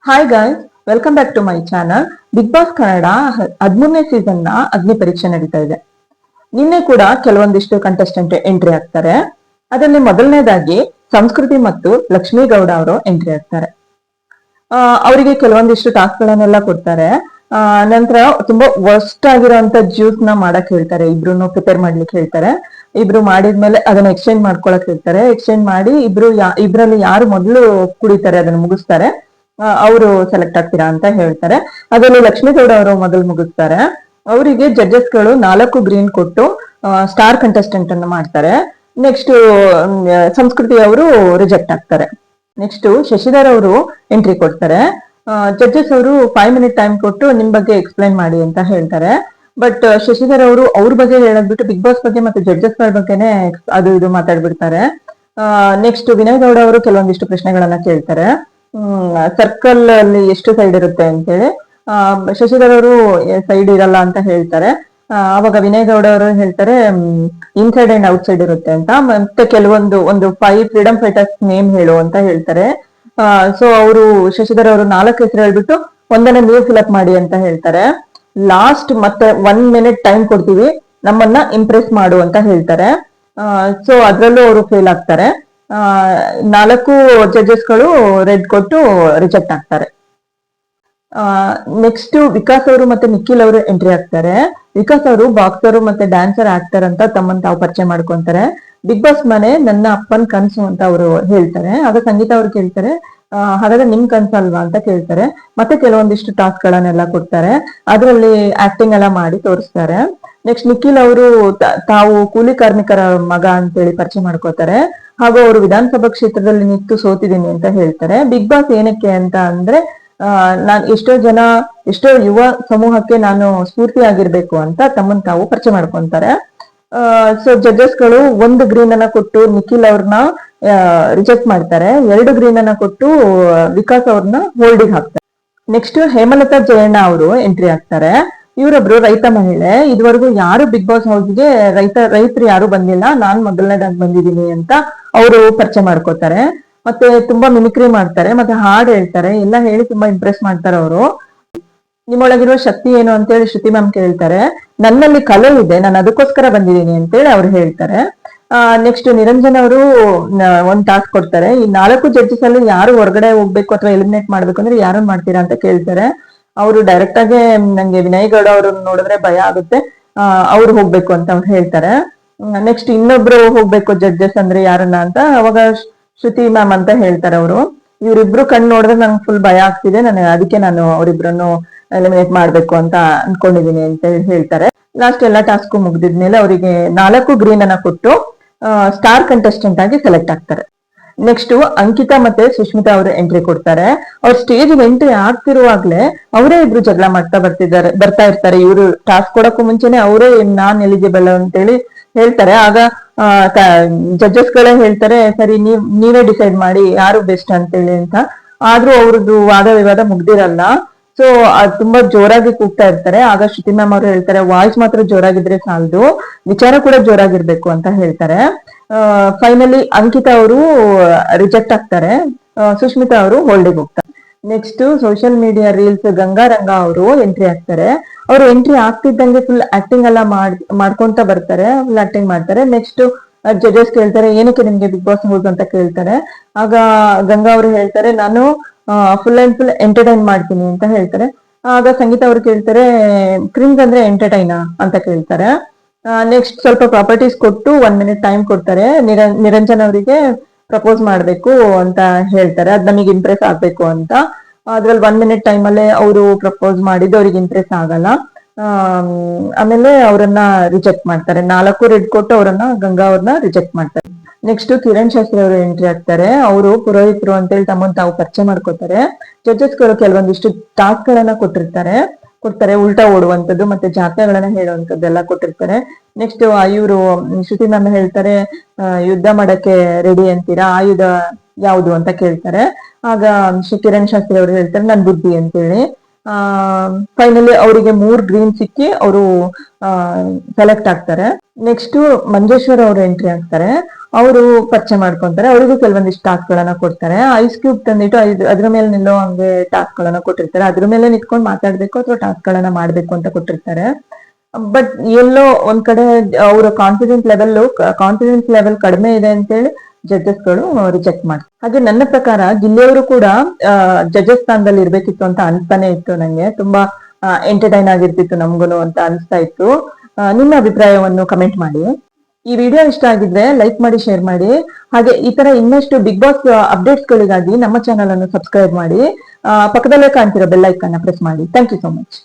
Hi guys, welcome back to my channel. Big boss Kannada 13ನೇ season ನ ಅಗ್ನಿ ಪರೀಕ್ಷೆ ನಡೀತಾ ಇದೆ. ನಿನ್ನೆ ಕೂಡ ಕೆಲವೊಂದಿಷ್ಟು ಕಂಟೆಸ್ಟೆಂಟ್ ಎಂಟ್ರಿ ಆಗ್ತಾರೆ. ಅದರಲ್ಲಿ ಮೊದಲನೇದಾಗಿ ಸಂಸ್ಕೃತಿ ಮತ್ತು ಲಕ್ಷ್ಮೀ ಗೌಡ ಅವರು ಎಂಟ್ರಿ ಆಗ್ತಾರೆ. ಅವರಿಗೆ ಕೆಲವೊಂದಿಷ್ಟು ಟಾಸ್ಕ್ ಗಳನ್ನೆಲ್ಲ ಕೊಡ್ತಾರೆ. ನಂತರ ತುಂಬಾ ವರ್ಸ್ಟ್ ಆಗಿರುವಂತ ಜ್ಯೂಸ್ ನ ಮಾಡಕ್ ಹೇಳ್ತಾರೆ. ಇಬ್ರು ಪ್ರಿಪೇರ್ ಮಾಡ್ಲಿಕ್ಕೆ ಹೇಳ್ತಾರೆ. ಇಬ್ರು ಮಾಡಿದ್ಮೇಲೆ ಅದನ್ನ ಎಕ್ಸ್ಚೇಂಜ್ ಮಾಡ್ಕೊಳಕ್ ಹೇಳ್ತಾರೆ. ಎಕ್ಸ್ಚೇಂಜ್ ಮಾಡಿ ಇಬ್ರಲ್ಲಿ ಯಾರು ಮೊದಲು ಕುಡಿತಾರೆ ಅದನ್ನ ಮುಗಿಸ್ತಾರೆ ಅವರು ಸೆಲೆಕ್ಟ್ ಆಗ್ತೀರಾ ಅಂತ ಹೇಳ್ತಾರೆ. ಅದರಲ್ಲಿ ಲಕ್ಷ್ಮೀಗೌಡ ಅವರು ಮೊದಲು ಮುಗಿಸ್ತಾರೆ. ಅವರಿಗೆ ಜಡ್ಜಸ್ ಗಳು 4 ಗ್ರೀನ್ ಕೊಟ್ಟು ಸ್ಟಾರ್ ಕಂಟೆಸ್ಟೆಂಟ್ ಅನ್ನು ಮಾಡ್ತಾರೆ. ನೆಕ್ಸ್ಟ್ ಸಂಸ್ಕೃತಿ ಅವರು ರಿಜೆಕ್ಟ್ ಆಗ್ತಾರೆ. ನೆಕ್ಸ್ಟ್ ಶಶಿಧರ್ ಅವರು ಎಂಟ್ರಿ ಕೊಡ್ತಾರೆ. ಜಡ್ಜಸ್ ಅವರು 5 ಮಿನಿಟ್ ಟೈಮ್ ಕೊಟ್ಟು ನಿಮ್ ಬಗ್ಗೆ ಎಕ್ಸ್ಪ್ಲೈನ್ ಮಾಡಿ ಅಂತ ಹೇಳ್ತಾರೆ. ಬಟ್ ಶಶಿಧರ್ ಅವರು ಅವ್ರ ಬಗ್ಗೆ ಹೇಳದ್ಬಿಟ್ಟು ಬಿಗ್ ಬಾಸ್ ಬಗ್ಗೆ ಮತ್ತೆ ಜಡ್ಜಸ್ ಗಳ ಬಗ್ಗೆನೆ ಅದು ಇದು ಮಾತಾಡ್ಬಿಡ್ತಾರೆ. ನೆಕ್ಸ್ಟ್ ವಿನಯ್ ಗೌಡ ಅವರು ಕೆಲವೊಂದಿಷ್ಟು ಪ್ರಶ್ನೆಗಳನ್ನ ಕೇಳ್ತಾರೆ. ಸರ್ಕಲ್ ಅಲ್ಲಿ ಎಷ್ಟು ಸೈಡ್ ಇರುತ್ತೆ ಅಂತೇಳಿ ಶಶಿಧರ್ ಅವರು ಸೈಡ್ ಇರಲ್ಲ ಅಂತ ಹೇಳ್ತಾರೆ. ಅವಾಗ ವಿನಯ್ ಗೌಡ ಅವರು ಹೇಳ್ತಾರೆ ಇನ್ಸೈಡ್ ಅಂಡ್ ಔಟ್ ಸೈಡ್ ಇರುತ್ತೆ ಅಂತ. ಮತ್ತೆ ಒಂದು 5 ಫ್ರೀಡಮ್ ಫೈಟರ್ಸ್ ನೇಮ್ ಹೇಳು ಅಂತ ಹೇಳ್ತಾರೆ. ಸೊ ಅವರು ಶಶಿಧರ್ ಅವರು 4 ಹೆಸರು ಹೇಳ್ಬಿಟ್ಟು ಒಂದನ್ನ ನೀವು ಫಿಲಪ್ ಮಾಡಿ ಅಂತ ಹೇಳ್ತಾರೆ. ಲಾಸ್ಟ್ ಮತ್ತೆ 1 ಮಿನಿಟ್ ಟೈಮ್ ಕೊಡ್ತೀವಿ, ನಮ್ಮನ್ನ ಇಂಪ್ರೆಸ್ ಮಾಡು ಅಂತ ಹೇಳ್ತಾರೆ. ಸೊ ಅದ್ರಲ್ಲೂ ಅವರು ಫೇಲ್ ಆಗ್ತಾರೆ. 4 ಜಡ್ಜಸ್ ಗಳು ರೆಡ್ ಕೊಟ್ಟು ರಿಜೆಕ್ಟ್ ಆಗ್ತಾರೆ. ನೆಕ್ಸ್ಟ್ ವಿಕಾಸ್ ಅವರು ಮತ್ತೆ ನಿಖಿಲ್ ಅವರು ಎಂಟ್ರಿ ಆಗ್ತಾರೆ. ವಿಕಾಸ್ ಅವರು ಬಾಕ್ಸರ್ ಮತ್ತೆ ಡ್ಯಾನ್ಸರ್ ಆಕ್ಟರ್ ಅಂತ ತಮ್ಮನ್ನ ತಾವು ಪರಿಚಯ ಮಾಡ್ಕೊಂತಾರೆ. ಬಿಗ್ ಬಾಸ್ ಮನೆ ನನ್ನ ಅಪ್ಪನ್ ಕನ್ಸು ಅಂತ ಅವರು ಹೇಳ್ತಾರೆ. ಆಗ ಸಂಗೀತ ಅವ್ರು ಕೇಳ್ತಾರೆ ಹಾಗಾದ್ರೆ ನಿಮ್ ಕನ್ಸಲ್ವಾ ಅಂತ ಕೇಳ್ತಾರೆ. ಮತ್ತೆ ಕೆಲವೊಂದಿಷ್ಟು ಟಾಸ್ಕ್ ಗಳನ್ನೆಲ್ಲ ಕೊಡ್ತಾರೆ. ಅದರಲ್ಲಿ ಆಕ್ಟಿಂಗ್ ಎಲ್ಲ ಮಾಡಿ ತೋರಿಸ್ತಾರೆ. ನೆಕ್ಸ್ಟ್ ನಿಖಿಲ್ ಅವರು ತಾವು ಕೂಲಿ ಕಾರ್ಮಿಕರ ಮಗ ಅಂತೇಳಿ ಪರಿಚಯ ಮಾಡ್ಕೋತಾರೆ. ಹಾಗೂ ಅವರು ವಿಧಾನಸಭಾ ಕ್ಷೇತ್ರದಲ್ಲಿ ನಿಂತು ಸೋತಿದ್ದೀನಿ ಅಂತ ಹೇಳ್ತಾರೆ. ಬಿಗ್ ಬಾಸ್ ಏನಕ್ಕೆ ಅಂತ ಅಂದ್ರೆ ನಾನ್ ಎಷ್ಟೋ ಯುವ ಸಮೂಹಕ್ಕೆ ನಾನು ಸ್ಫೂರ್ತಿಯಾಗಿರ್ಬೇಕು ಅಂತ ತಮ್ಮನ್ ತಾವು ಪರಿಚಯ ಮಾಡ್ಕೊಂತಾರೆ. ಸೊ ಜಡ್ಜಸ್ ಗಳು 1 ಗ್ರೀನ್ ಅನ್ನ ಕೊಟ್ಟು ನಿಖಿಲ್ ಅವ್ರನ್ನ ರಿಜೆಕ್ಟ್ ಮಾಡ್ತಾರೆ. 2 ಗ್ರೀನ್ ಅನ್ನ ಕೊಟ್ಟು ವಿಕಾಸ್ ಅವ್ರನ್ನ ಹೋಲ್ಡಿಗೆ ಹಾಕ್ತಾರೆ. ನೆಕ್ಸ್ಟ್ ಹೇಮಲತಾ ಜಯಣ್ಣ ಅವರು ಎಂಟ್ರಿ ಆಗ್ತಾರೆ. ಇವರೊಬ್ರು ರೈತ ಮಹಿಳೆ. ಇದುವರೆಗೂ ಯಾರು ಬಿಗ್ ಬಾಸ್ ಹೌಸ್ಗೆ ರೈತರು ಯಾರು ಬಂದಿಲ್ಲ, ನಾನ್ ಮೊದಲನೇದಾಗಿ ಬಂದಿದ್ದೀನಿ ಅಂತ ಅವರು ಪರಿಚಯ ಮಾಡ್ಕೋತಾರೆ. ಮತ್ತೆ ತುಂಬಾ ಮಿಮಿಕ್ರಿ ಮಾಡ್ತಾರೆ, ಮತ್ತೆ ಹಾಡ್ ಹೇಳ್ತಾರೆ. ಎಲ್ಲ ಹೇಳಿ ತುಂಬಾ ಇಂಪ್ರೆಸ್ ಮಾಡ್ತಾರೆ ಅವರು. ನಿಮ್ಮೊಳಗಿರುವ ಶಕ್ತಿ ಏನು ಅಂತೇಳಿ ಶ್ರುತಿ ಮ್ಯಾಮ್ ಕೇಳ್ತಾರೆ. ನನ್ನಲ್ಲಿ ಕಲೆ ಇದೆ, ನಾನು ಅದಕ್ಕೋಸ್ಕರ ಬಂದಿದ್ದೀನಿ ಅಂತೇಳಿ ಅವ್ರು ಹೇಳ್ತಾರೆ. ನೆಕ್ಸ್ಟ್ ನಿರಂಜನ್ ಅವರು ಒಂದ್ ಟಾಸ್ಕ್ ಕೊಡ್ತಾರೆ. ಈ 4 ಜಡ್ಜಸ್ ಅಲ್ಲಿ ಯಾರು ಹೊರಗಡೆ ಹೋಗ್ಬೇಕು ಅಥವಾ ಎಲಿಮಿನೇಟ್ ಮಾಡ್ಬೇಕು ಅಂದ್ರೆ ಯಾರನ್ನ ಮಾಡ್ತೀರಾ ಅಂತ ಕೇಳ್ತಾರೆ. ಅವರು ಡೈರೆಕ್ಟ್ ಆಗಿ ನಂಗೆ ವಿನಯ್ ಗೌಡ ಅವ್ರನ್ನ ನೋಡಿದ್ರೆ ಭಯ ಆಗುತ್ತೆ, ಅವ್ರು ಹೋಗ್ಬೇಕು ಅಂತ ಅವ್ರು ಹೇಳ್ತಾರೆ. ನೆಕ್ಸ್ಟ್ ಇನ್ನೊಬ್ರು ಹೋಗ್ಬೇಕು ಜಡ್ಜಸ್ ಅಂದ್ರೆ ಯಾರನ್ನ ಅಂತ ಅವಾಗ ಶ್ರುತಿ ಮ್ಯಾಮ್ ಅಂತ ಹೇಳ್ತಾರೆ ಅವರು. ಇವ್ರಿಬ್ರು ಕಣ್ಣು ನೋಡಿದ್ರೆ ನಂಗೆ ಫುಲ್ ಭಯ ಆಗ್ತಿದೆ, ಅದಕ್ಕೆ ನಾನು ಅವರಿಬ್ರನ್ನು ಎಲಿಮಿನೇಟ್ ಮಾಡ್ಬೇಕು ಅಂತ ಅನ್ಕೊಂಡಿದೀನಿ ಅಂತ ಹೇಳ್ತಾರೆ. ಲಾಸ್ಟ್ ಎಲ್ಲ ಟಾಸ್ಕ್ ಮುಗ್ದಿದ್ಮೇಲೆ ಅವರಿಗೆ 4 ಗ್ರೀನ್ ಅನ್ನ ಕೊಟ್ಟು ಸ್ಟಾರ್ ಕಂಟೆಸ್ಟೆಂಟ್ ಆಗಿ ಸೆಲೆಕ್ಟ್ ಆಗ್ತಾರೆ. ನೆಕ್ಸ್ಟ್ ಅಂಕಿತಾ ಮತ್ತೆ ಸುಷ್ಮಿತಾ ಅವರು ಎಂಟ್ರಿ ಕೊಡ್ತಾರೆ. ಅವ್ರ ಸ್ಟೇಜ್ ಎಂಟ್ರಿ ಆಗ್ತಿರುವಾಗ್ಲೇ ಅವರೇ ಇಬ್ರು ಜಗಳ ಮಾಡ್ತಾ ಬರ್ತಾ ಇರ್ತಾರೆ. ಇವರು ಟಾಸ್ಕ್ ಕೊಡಕ್ಕೂ ಮುಂಚೆನೆ ಅವರೇ ನಾನ್ ಎಲಿಜಿಬಲ್ ಅಂತೇಳಿ ಹೇಳ್ತಾರೆ. ಆಗ ಜಡ್ಜಸ್ ಗಳೇ ಹೇಳ್ತಾರೆ ಸರಿ ನೀವೇ ಡಿಸೈಡ್ ಮಾಡಿ ಯಾರು ಬೆಸ್ಟ್ ಅಂತೇಳಿ ಅಂತ. ಆದ್ರೂ ಅವ್ರದ್ದು ವಾದ ವಿವಾದ ಮುಗ್ದಿರಲ್ಲ. ಸೊ ತುಂಬಾ ಜೋರಾಗಿ ಕೂಗ್ತಾ ಇರ್ತಾರೆ. ಆಗ ಶ್ರುತಿ ಮ್ಯಾಮ್ ಅವರು ಹೇಳ್ತಾರೆ ವಾಯ್ಸ್ ಮಾತ್ರ ಜೋರಾಗಿದ್ರೆ ಸಾಲದು, ವಿಚಾರ ಕೂಡ ಜೋರಾಗಿರ್ಬೇಕು ಅಂತ ಹೇಳ್ತಾರೆ. ಫೈನಲಿ ಅಂಕಿತಾ ಅವರು ರಿಜೆಕ್ಟ್ ಆಗ್ತಾರೆ. ಸುಷ್ಮಿತಾ ಅವರು ಹೋಲ್ಡಿಗೆ ಹೋಗ್ತಾರೆ. ನೆಕ್ಸ್ಟ್ ಸೋಷಿಯಲ್ ಮೀಡಿಯಾ ರೀಲ್ಸ್ ಗಂಗಾರಂಗ ಅವರು ಎಂಟ್ರಿ ಆಗ್ತಾರೆ. ಅವರು ಎಂಟ್ರಿ ಆಗ್ತಿದ್ದಂಗೆ ಫುಲ್ ಆಕ್ಟಿಂಗ್ ಎಲ್ಲ ಮಾಡ್ಕೊಂತ ಬರ್ತಾರೆ, ಫುಲ್ ಆಕ್ಟಿಂಗ್ ಮಾಡ್ತಾರೆ. ನೆಕ್ಸ್ಟ್ ಜಡ್ಜಸ್ ಕೇಳ್ತಾರೆ ಏನಕ್ಕೆ ನಿಮ್ಗೆ ಬಿಗ್ ಬಾಸ್ ಹೌಸ್ ಅಂತ ಕೇಳ್ತಾರೆ. ಆಗ ಗಂಗಾ ಅವರು ಹೇಳ್ತಾರೆ ನಾನು ಫುಲ್ ಅಂಡ್ ಫುಲ್ ಎಂಟರ್ಟೈನ್ ಮಾಡ್ತೀನಿ ಅಂತ ಹೇಳ್ತಾರೆ. ಆಗ ಸಂಗೀತ ಅವರು ಕೇಳ್ತಾರೆ ಕ್ರಿಂಜ್ ಅಂದ್ರೆ ಎಂಟರ್ಟೈನಾ ಅಂತ ಕೇಳ್ತಾರೆ. ನೆಕ್ಸ್ಟ್ ಸ್ವಲ್ಪ ಪ್ರಾಪರ್ಟೀಸ್ ಕೊಟ್ಟು 1 ಮಿನಿಟ್ ಟೈಮ್ ಕೊಡ್ತಾರೆ. ನಿರಂಜನ್ ಅವರಿಗೆ ಪ್ರಪೋಸ್ ಮಾಡ್ಬೇಕು ಅಂತ ಹೇಳ್ತಾರೆ. ಅದ್ ನಮಗೆ ಇಂಪ್ರೆಸ್ ಆಗ್ಬೇಕು ಅಂತ. ಅದ್ರಲ್ಲಿ 1 ಮಿನಿಟ್ ಟೈಮ್ ಅಲ್ಲೇ ಅವರು ಪ್ರಪೋಸ್ ಮಾಡಿದ್ದು ಅವ್ರಿಗೆ ಇಂಪ್ರೆಸ್ ಆಗಲ್ಲ. ಆಮೇಲೆ ಅವರನ್ನ ರಿಜೆಕ್ಟ್ ಮಾಡ್ತಾರೆ. 4 ರೆಡ್ ಕೊಟ್ಟು ಅವರನ್ನ ಗಂಗಾ ಅವ್ರನ್ನ ರಿಜೆಕ್ಟ್ ಮಾಡ್ತಾರೆ. ನೆಕ್ಸ್ಟ್ ಕಿರಣ್ ಶಾಸ್ತ್ರಿ ಅವರು ಎಂಟ್ರಿ ಆಗ್ತಾರೆ. ಅವರು ಪುರೋಹಿತರು ಅಂತೇಳಿ ತಮ್ಮನ್ನು ತಾವು ಪರಿಚಯ ಮಾಡ್ಕೋತಾರೆ. ಜಡ್ಜಸ್ ಗಳು ಕೆಲವೊಂದಿಷ್ಟು ಟಾಸ್ಕ್ ಗಳನ್ನ ಕೊಡ್ತಾರೆ. ಉಲ್ಟಾ ಓಡುವಂತದ್ದು ಮತ್ತೆ ಜಾತಕಗಳನ್ನ ಹೇಳುವಂತದ್ದು ಎಲ್ಲ ಕೊಟ್ಟಿರ್ತಾರೆ. ನೆಕ್ಸ್ಟ್ ಇವರು ಶ್ರುತಿ ಮ್ಯಾಮ್ ಹೇಳ್ತಾರೆ ಯುದ್ಧ ಮಾಡಕ್ಕೆ ರೆಡಿ ಅಂತೀರಾ, ಆಯುಧ ಯಾವುದು ಅಂತ ಕೇಳ್ತಾರೆ. ಆಗ ಕಿರಣ್ ಶಾಸ್ತ್ರಿ ಅವರು ಹೇಳ್ತಾರೆ ನನ್ ಬುದ್ಧಿ ಅಂತೇಳಿ. ಫೈನಲಿ ಅವರಿಗೆ 3 ಗ್ರೀನ್ ಸಿಕ್ಕಿ ಅವರು ಸೆಲೆಕ್ಟ್ ಆಗ್ತಾರೆ. ನೆಕ್ಸ್ಟ್ ಮಂಜೇಶ್ವರ್ ಅವರು ಎಂಟ್ರಿ ಆಗ್ತಾರೆ. ಅವರು ಪರಿಚಯ ಮಾಡ್ಕೊಂತಾರೆ. ಅವರಿಗೂ ಕೆಲವೊಂದಿಷ್ಟು ಟಾಸ್ಕ್ ಗಳನ್ನ ಕೊಡ್ತಾರೆ. ಐಸ್ ಕ್ಯೂಬ್ ತಂದಿಟ್ಟು ಅದ್ರ ಮೇಲೆ ನಿಲ್ಲೋ ಹಂಗೆ ಟಾಸ್ಕ್ ಗಳನ್ನ ಕೊಟ್ಟಿರ್ತಾರೆ. ಅದ್ರ ಮೇಲೆ ನಿಂತ್ಕೊಂಡು ಮಾತಾಡ್ಬೇಕು ಅಥವಾ ಟಾಸ್ಕ್ ಗಳನ್ನ ಮಾಡ್ಬೇಕು ಅಂತ ಕೊಟ್ಟಿರ್ತಾರೆ. ಬಟ್ ಎಲ್ಲೋ ಒಂದ್ ಕಡೆ ಅವರ ಕಾನ್ಫಿಡೆನ್ಸ್ ಲೆವೆಲ್ ಕಡಿಮೆ ಇದೆ ಅಂತೇಳಿ ಜಡ್ಜಸ್ ಗಳು ರಿಜೆಕ್ಟ್ ಮಾಡ್ತಾರೆ. ಹಾಗೆ ನನ್ನ ಪ್ರಕಾರ ಗಿಲ್ಲಿಯವರು ಕೂಡ ಜಡ್ಜಸ್ ಸ್ಥಾನದಲ್ಲಿ ಇರ್ಬೇಕಿತ್ತು ಅಂತ ಅನ್ಸ್ತಾನೆ ಇತ್ತು ನಂಗೆ. ತುಂಬಾ ಎಂಟರ್ಟೈನ್ ಆಗಿರ್ತಿತ್ತು ನಮ್ಗುನು ಅಂತ ಅನ್ಸ್ತಾ ಇತ್ತು. ನಿಮ್ಮ ಅಭಿಪ್ರಾಯವನ್ನು ಕಮೆಂಟ್ ಮಾಡಿ. ಈ ವಿಡಿಯೋ ಇಷ್ಟ ಆಗಿದ್ರೆ ಲೈಕ್ ಮಾಡಿ, ಶೇರ್ ಮಾಡಿ. ಹಾಗೆ ಈ ತರ ಇನ್ನಷ್ಟು ಬಿಗ್ ಬಾಸ್ ಅಪ್ಡೇಟ್ಸ್ ಗಳಿಗಾಗಿ ನಮ್ಮ ಚಾನಲ್ ಅನ್ನು ಸಬ್ಸ್ಕ್ರೈಬ್ ಮಾಡಿ. ಪಕ್ಕದಲ್ಲೇ ಕಾಣ್ತಿರೋ ಬೆಲ್ ಐಕಾನ್ ಪ್ರೆಸ್ ಮಾಡಿ. Thank you so much.